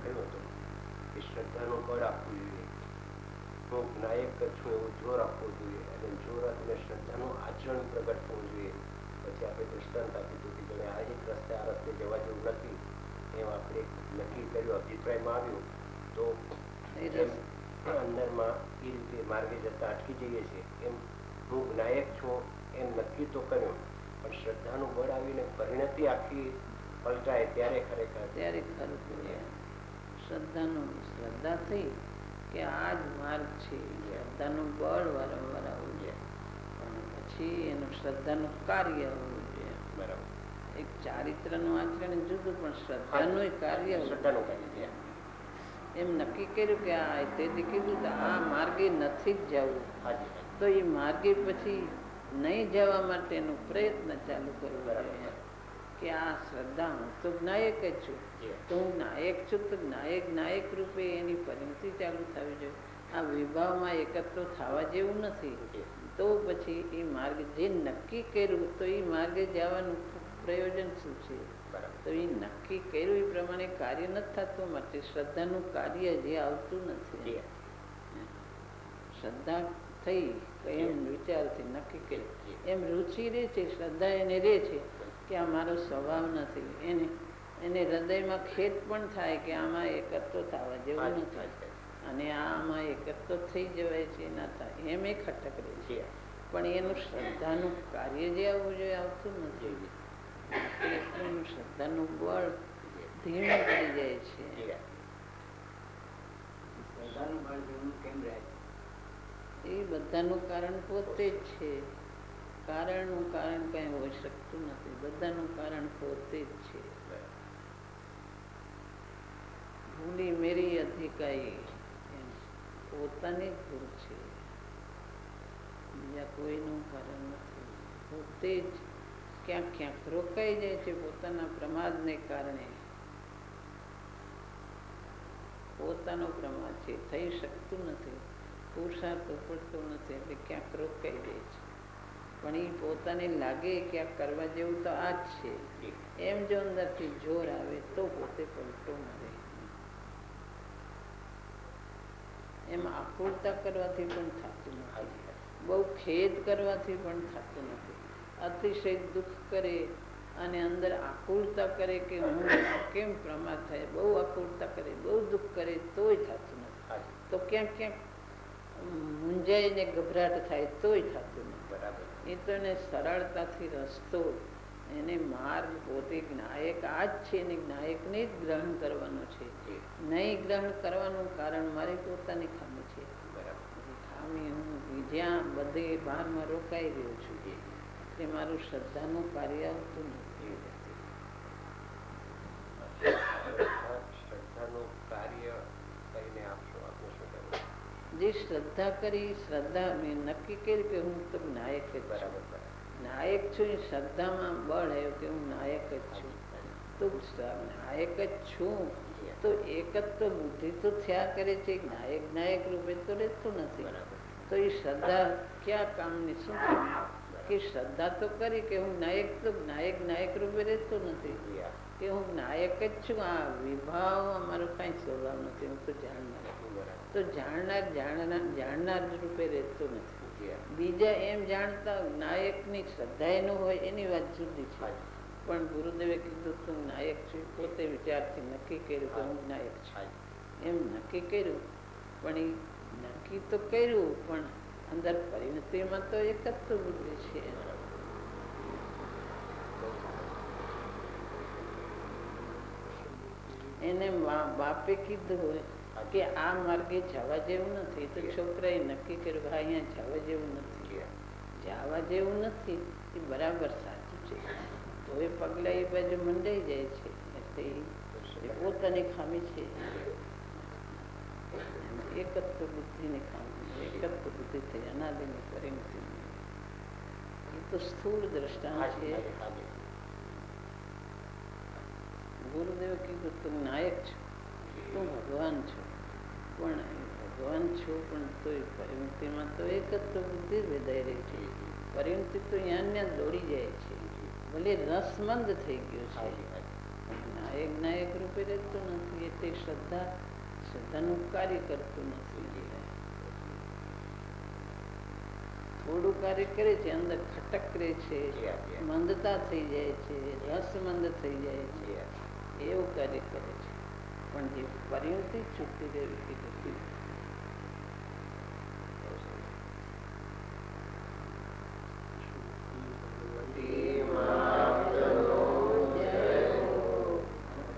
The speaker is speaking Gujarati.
કહ્યું હતું કે શ્રદ્ધાનું બળ આપવું જોઈએ, હું નાયક છું એવું જોર આપવું જોઈએ, અને જોર આપીને શ્રદ્ધાનું આચરણ પ્રગટ થવું જોઈએ. પછી આપણે દૃષ્ટાંત આપ્યું હતું કે જેને આ એક રસ્તે આ રસ્તે જવા જેવું નથી એમ આપણે નક્કી કર્યું, અભિપ્રાયમાં આવ્યું તો અંદરમાં એ રીતે માર્ગે જતા અટકી જઈએ છીએ. એમ હું નાયક છું એમ નક્કી તો કર્યું, પણ શ્રદ્ધાનું બળ આવીને પરિણતિ આખી પલટાય ત્યારે ખરેખર શ્રદ્ધા થઈ કે આ જ માર્ગ છે. શ્રદ્ધાનું બળ વારંવાર આવવું જોઈએ, અને પછી એનું શ્રદ્ધાનું કાર્ય આવવું જોઈએ. બરાબર. એક ચારિત્રનું આચરણ જુદું, પણ શ્રદ્ધાનું કાર્ય એમ નક્કી કર્યું કે આ તેથી કીધું કે આ માર્ગે નથી જ જવું, તો એ માર્ગે પછી નહીં જવા માટેનો પ્રયત્ન ચાલુ કરવો જોઈએ કે આ શ્રદ્ધા, હું તો નાયક જ છું, તો હું નાયક છું, તો નાયક રૂપે એની પરિણતિ ચાલુ થવી જોઈએ. આ વિભાવમાં એકત્ર થવા જેવું નથી. તો પછી એ માર્ગ જે નક્કી કર્યું તો એ માર્ગે જવાનું પ્રયોજન શું છે? તો એ નક્કી કર્યું એ પ્રમાણે કાર્ય નથી થતું, માટે શ્રદ્ધાનું કાર્ય જે આવતું નથી. શ્રદ્ધા થઈ એમ વિચારથી નક્કી કર્યું, એમ રુચિ રહે છે, શ્રદ્ધા એને રહે છે કે આ મારો સ્વભાવ નથી. એને હૃદયમાં ખેદ પણ થાય કે આમાં એકત્ર થવા જેવું નથી, અને આમાં એકત્ર થઈ જવાય છે ના થાય, એમ એ ખટક રહે છે. પણ એનું શ્રદ્ધાનું કાર્ય જે આવવું જોઈએ આવતું નથી. એનું શ્રદ્ધાનું બળ ધીમું પડી જાય છે. એ બધાનું કારણ પોતે જ છે. કારણનું કારણ કઈ હોઈ શકતું નથી, બધાનું કારણ પોતે જ છે. ભૂલી મેરી અધિકારી પોતાની જ ભૂલ છે, બીજા કોઈનું કારણ નથી. પોતે જ ક્યાંક ક્યાંક રોકાઈ જાય છે પોતાના પ્રમાદને કારણે. પોતાનો પ્રમાદ છે, થઈ શકતું નથી, પુરુષાર્થ પડતો નથી, એટલે ક્યાંક રોકાઈ જાય છે. પણ એ પોતાને લાગે ક્યાંક કરવા જેવું તો આ જ છે, એમ જો અંદરથી જોર આવે તો પોતે પલટો મારે. એમ આકુળતા કરવાથી પણ થતું નથી, બહુ ખેદ કરવાથી પણ થતું નથી. અતિશય દુઃખ કરે અને અંદર આકુળતા કરે કે હું કેમ પ્રમાદ થાય, બહુ આકુળતા કરે, બહુ દુઃખ કરે તોય થતું નથી. તો ક્યાંક ક્યાંક મૂંઝાઈને ગભરાટ થાય તોય થતું નથી. એ તો એને સરળતાથી રસ્તો, એને માર્ગ પોતે નાયક આ જ છે, એને નાયકને જ ગ્રહણ કરવાનો છે. નહીં ગ્રહણ કરવાનું કારણ મારી પોતાની ખામી છે. ખામી હું જ્યાં બધે બહારમાં રોકાઈ રહ્યો છું, એટલે મારું શ્રદ્ધાનું કાર્ય આવતું નથી. જે શ્રદ્ધા કરી, શ્રદ્ધા મેં નક્કી કર્યું કે હું તો નાયક જ છું, નાયક છું. એ શ્રદ્ધામાં બળ આવ્યું કે હું નાયક જ છું, તો નાયક જ છું. તો એક જ તો બુદ્ધિ તો થયા કરે છે, નાયક રૂપે તો રહેતું નથી. તો એ શ્રદ્ધા ક્યાં કામની, શું કામ કે શ્રદ્ધા તો કરી કે હું નાયક રૂપે રહેતો નથી, કે હું નાયક જ છું. આ વિભાવ અમારો કઈ સ્વભાવ નથી, હું તો જાણનાર. તો જાણનાર રૂપે રહેતો નથી. બીજા એમ જાણતા નાયકની શ્રદ્ધા એનું હોય એની વાત જુદી છે. પણ ગુરુદેવે કીધું તું નાયક છું, પોતે વિચારથી નક્કી કર્યું કે હું નાયક છું. એમ નક્કી કર્યું, પણ એ નક્કી તો કર્યું, પણ અંદર પરિણતિમાં તો એક જ તો બુદ્ધિ છે. એને બાપે કીધું હોય કે આ માર્ગે જવા જેવું નથી, તો છોકરાએ નક્કી કર્યું કે અહીંયા જવા જેવું નથી, જવા જેવું નથી. એ બરાબર સાચું છે, તો એ પગલા એ બાજુ મંડાઈ જાય છે, એટલે પોતાની ખામી છે. એકત્વ બુદ્ધિની ખામી, એકત્વ બુદ્ધિ થઈ અનાદિની પરિણતિ. એ તો સ્થૂળ દ્રષ્ટાંત છે. ગુરુદેવે કીધું તું નાયક છો, તું ભગવાન છો, પણ ભગવાન છો પણ તો પરિણતિમાં તો એક જ તો બુદ્ધિ વેદાઈ રહી છે. પરિણતિ તો અહીંયા દોડી જાય છે, ભલે રસમંદ થઈ ગયો છે. નાયક રૂપે રહેતું નથી. એ તે શ્રદ્ધાનું કાર્ય કરતું નથી. થોડું કાર્ય કરે છે, અંદર ખટક રહે છે, મંદતા થઈ જાય છે, રસમંદ થઈ જાય છે, એવું કાર્ય કરે છે. પણ જે પરિણતિ છૂટી રહેવી નથી.